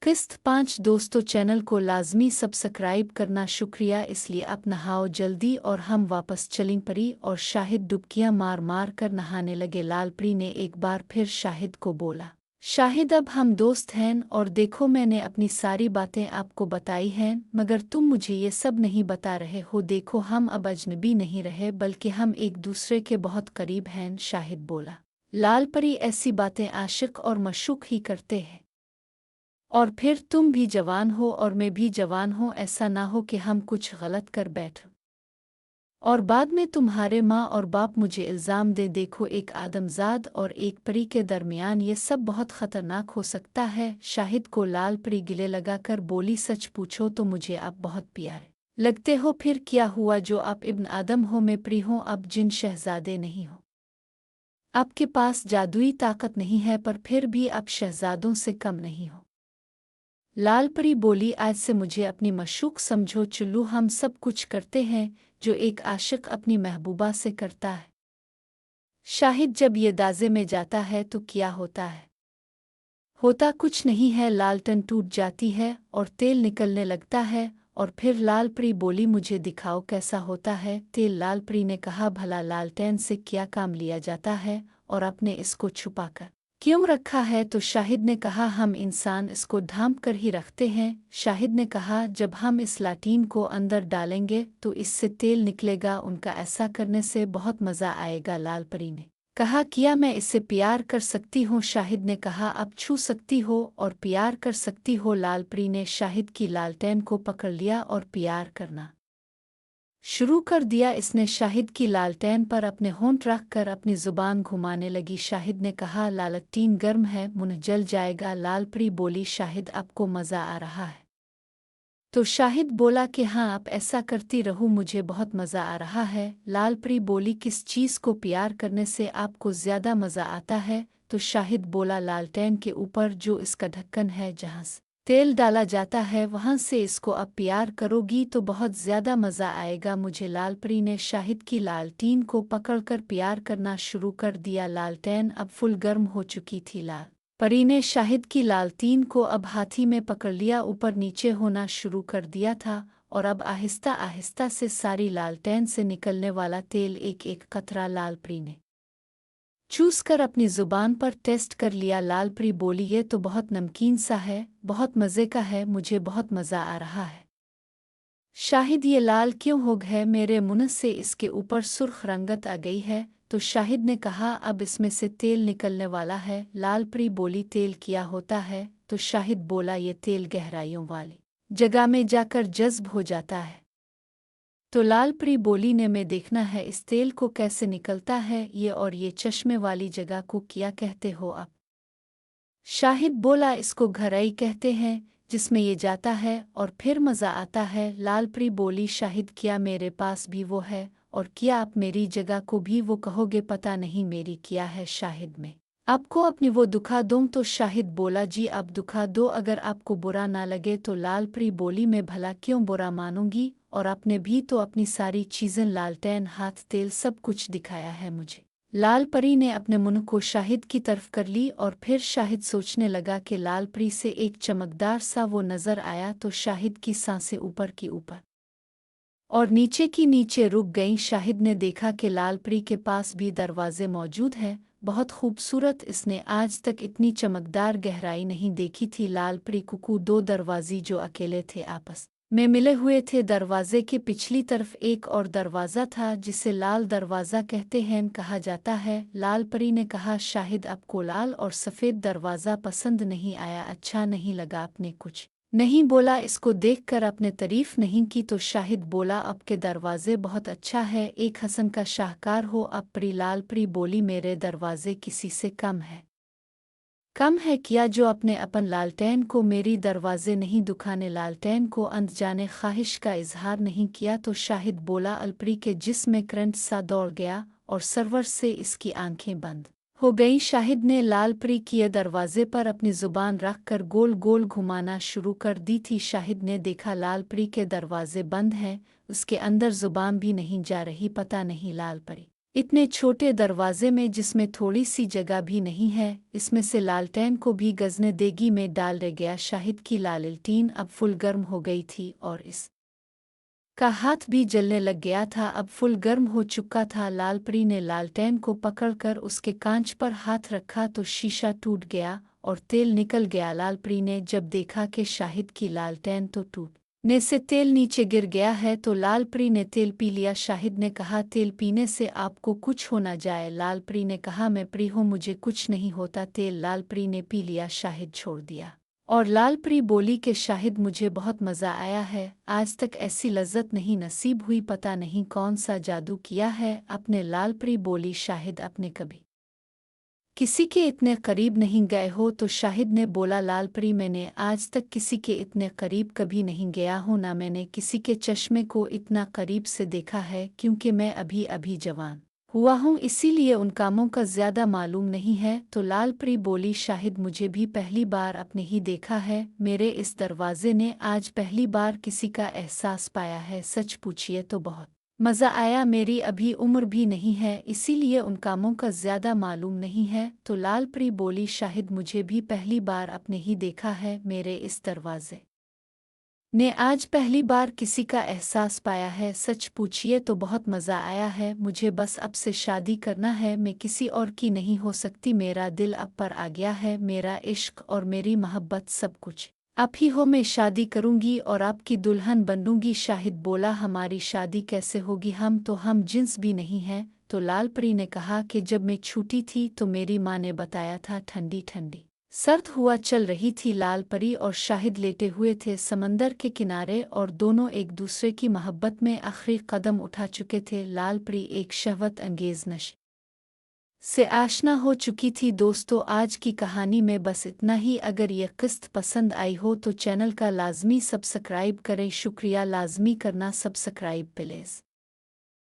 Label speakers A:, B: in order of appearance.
A: किस्त 5 दोस्तों चैनल को लाजमी सब्सक्राइब करना शुक्रिया। इसलिए अब नहाओ जल्दी और हम वापस चलें। परी और शाहिद डुबकियां मार मार कर नहाने लगे। लालपरी ने एक बार फिर शाहिद को बोला, शाहिद अब हम दोस्त हैं और देखो मैंने अपनी सारी बातें आपको बताई हैं, मगर तुम मुझे ये सब नहीं बता रहे हो। देखो हम अब अजनबी नहीं रहे बल्कि हम एक दूसरे के बहुत करीब हैं। शाहिद बोला, लालपरी ऐसी बातें आशिक और मशूक ही करते हैं। और फिर तुम भी जवान हो और मैं भी जवान हूँ, ऐसा ना हो कि हम कुछ गलत कर बैठें और बाद में तुम्हारे माँ और बाप मुझे इल्ज़ाम दे। देखो एक आदमजाद और एक परी के दरमियान ये सब बहुत ख़तरनाक हो सकता है। शाहिद को लालपरी गिले लगाकर बोली, सच पूछो तो मुझे आप बहुत प्यारे लगते हो। फिर क्या हुआ जो आप इब्न आदम हो, मैं परी हूँ, अब जिन शहजादे नहीं हो। आपके पास जादुई ताकत नहीं है पर फिर भी आप शहजादों से कम नहीं हो। लालपरी बोली, आज से मुझे अपनी मशूक समझो। चुल्लू हम सब कुछ करते हैं जो एक आशिक अपनी महबूबा से करता है। शाहिद जब ये दाज़े में जाता है तो क्या होता है? होता कुछ नहीं है, लालटन टूट जाती है और तेल निकलने लगता है। और फिर लालपरी बोली, मुझे दिखाओ कैसा होता है तेल। लालपरी ने कहा, भला लालटेन से क्या काम लिया जाता है और आपने इसको छुपाकर क्यों रखा है? तो शाहिद ने कहा, हम इंसान इसको ढांप कर ही रखते हैं। शाहिद ने कहा, जब हम इस लाटीन को अंदर डालेंगे तो इससे तेल निकलेगा। उनका ऐसा करने से बहुत मज़ा आएगा। लालपरी ने कहा, क्या मैं इससे प्यार कर सकती हूँ? शाहिद ने कहा, अब छू सकती हो और प्यार कर सकती हो। लालपरी ने शाहिद की लालटेन को पकड़ लिया और प्यार करना शुरू कर दिया। इसने शाहिद की लालटेन पर अपने होंठ रख कर अपनी जुबान घुमाने लगी। शाहिद ने कहा, लालटीन गर्म है, मुंह जल जाएगा। लालपरी बोली, शाहिद आपको मज़ा आ रहा है? तो शाहिद बोला कि हाँ, आप ऐसा करती रहूं, मुझे बहुत मज़ा आ रहा है। लालपरी बोली, किस चीज़ को प्यार करने से आपको ज़्यादा मज़ा आता है? तो शाहिद बोला, लालटेन के ऊपर जो इसका ढक्कन है, जहाँ से तेल डाला जाता है, वहाँ से इसको अब प्यार करोगी तो बहुत ज़्यादा मज़ा आएगा मुझे। लालपरी ने शाहिद की लालटीन को पकड़कर प्यार करना शुरू कर दिया। लालटेन अब फुल गर्म हो चुकी थी। लालपरी ने शाहिद की लालटीन को अब हाथी में पकड़ लिया, ऊपर नीचे होना शुरू कर दिया था और अब आहिस्ता आहिस्ता से सारी लालटेन से निकलने वाला तेल एक एक कतरा लालपरी ने चूस कर अपनी ज़ुबान पर टेस्ट कर लिया। लालपरी बोली, ये तो बहुत नमकीन सा है, बहुत मज़े का है, मुझे बहुत मज़ा आ रहा है। शाहिद, ये लाल क्यों हो गया? मेरे मुंह से इसके ऊपर सुर्ख रंगत आ गई है। तो शाहिद ने कहा, अब इसमें से तेल निकलने वाला है। लालपरी बोली, तेल क्या होता है? तो शाहिद बोला, ये तेल गहराइयों वाली जगह में जाकर जज्ब हो जाता है। तो लालपरी बोली ने, मैं देखना है इस तेल को कैसे निकलता है ये, और ये चश्मे वाली जगह को क्या कहते हो आप? शाहिद बोला, इसको घराई कहते हैं, जिसमें ये जाता है और फिर मज़ा आता है। लालपरी बोली, शाहिद क्या मेरे पास भी वो है, और क्या आप मेरी जगह को भी वो कहोगे? पता नहीं मेरी क्या है शाहिद में, आपको अपनी वो दुखा दूँ? तो शाहिद बोला, जी आप दुखा दो, अगर आपको बुरा ना लगे। तो लालपरी बोली, मैं भला क्यों बुरा मानूंगी, और आपने भी तो अपनी सारी चीज़ें, लालटेन, हाथ, तेल, सब कुछ दिखाया है मुझे। लालपरी ने अपने मुंह को शाहिद की तरफ कर ली और फिर शाहिद सोचने लगा कि लालपरी से एक चमकदार सा वो नज़र आया। तो शाहिद की सांसें ऊपर की ऊपर और नीचे की नीचे रुक गईं। शाहिद ने देखा कि लालपरी के पास भी दरवाजे मौजूद हैं, बहुत खूबसूरत। इसने आज तक इतनी चमकदार गहराई नहीं देखी थी। लालपरी कुकू, दो दरवाजे जो अकेले थे आपस में मिले हुए थे। दरवाजे के पिछली तरफ एक और दरवाज़ा था जिसे लाल दरवाज़ा कहते हैं, कहा जाता है। लालपरी ने कहा, शाहिद आपको लाल और सफ़ेद दरवाज़ा पसंद नहीं आया, अच्छा नहीं लगा? आपने कुछ नहीं बोला, इसको देखकर आपने तारीफ नहीं की? तो शाहिद बोला, आपके दरवाजे बहुत अच्छा है, एक हसन का शाहकार हो आप। परी लालपरी बोली, मेरे दरवाजे किसी से कम है? कम है क्या जो अपने अपन लालटेन को मेरी दरवाजे नहीं दुखाने, लालटेन को अंध जाने ख्वाहिश का इजहार नहीं किया? तो शाहिद बोला, अलपरी के जिस्म में करंट सा दौड़ गया और सरवर से इसकी आंखें बंद हो गई। शाहिद ने लालपरी के दरवाजे पर अपनी जुबान रख कर गोल गोल घुमाना शुरू कर दी थी। शाहिद ने देखा लालपरी के दरवाजे बंद हैं, उसके अंदर जुबान भी नहीं जा रही। पता नहीं लालपरी इतने छोटे दरवाजे में जिसमें थोड़ी सी जगह भी नहीं है, इसमें से लालटेन को भी गजने देगी में डाल रह गया। शाहिद की लालटेन अब फुल गर्म हो गई थी और इस का हाथ भी जलने लग गया था। अब फुल गर्म हो चुका था। लालपरी ने लालटेन को पकड़कर उसके कांच पर हाथ रखा तो शीशा टूट गया और तेल निकल गया। लालपरी ने जब देखा कि शाहिद की लालटेन तो टूटने से तेल नीचे गिर गया है तो लालपरी ने तेल पी लिया। शाहिद ने कहा, तेल पीने से आपको कुछ हो ना जाए। लालपरी ने कहा, मैं परी हूँ, मुझे कुछ नहीं होता। तेल लालपरी ने पी लिया, शाहिद छोड़ दिया और लालपरी बोली कि शाहिद, मुझे बहुत मज़ा आया है, आज तक ऐसी लज्जत नहीं नसीब हुई, पता नहीं कौन सा जादू किया है अपने। लालपरी बोली, शाहिद अपने कभी किसी के इतने करीब नहीं गए हो? तो शाहिद ने बोला, लालपरी, मैंने आज तक किसी के इतने करीब कभी नहीं गया हूँ, ना मैंने किसी के चश्मे को इतना करीब से देखा है, क्योंकि मैं अभी अभी जवान हुआ हूँ, इसीलिए उन कामों का ज़्यादा मालूम नहीं है। तो लालपरी बोली, शाहिद, मुझे भी पहली बार अपने ही देखा है, मेरे इस दरवाजे ने आज पहली बार किसी का एहसास पाया है। सच पूछिए तो बहुत मज़ा आया, मेरी अभी उम्र भी नहीं है, इसीलिए उन कामों का ज़्यादा मालूम नहीं है। तो लालपरी बोली, शाहिद, मुझे भी पहली बार अपने ही देखा है, मेरे इस दरवाजे ने आज पहली बार किसी का एहसास पाया है। सच पूछिए तो बहुत मज़ा आया है, मुझे बस अब से शादी करना है, मैं किसी और की नहीं हो सकती, मेरा दिल अब पर आ गया है, मेरा इश्क और मेरी मोहब्बत सब कुछ आप ही हो, मैं शादी करूंगी और आपकी दुल्हन बनूंगी। शाहिद बोला, हमारी शादी कैसे होगी, हम जिन्स भी नहीं हैं। तो लालपरी ने कहा कि जब मैं छूटी थी तो मेरी माँ ने बताया था, ठंडी ठंडी सर्द हुआ चल रही थी। लालपरी और शाहिद लेटे हुए थे समंदर के किनारे और दोनों एक दूसरे की मोहब्बत में आखिरी कदम उठा चुके थे। लालपरी एक शहवत अंगेज नशे से आशना हो चुकी थी। दोस्तों, आज की कहानी में बस इतना ही। अगर यह किस्त पसंद आई हो तो चैनल का लाजमी सब्सक्राइब करें। शुक्रिया, लाजमी करना सब्सक्राइब प्लीज़।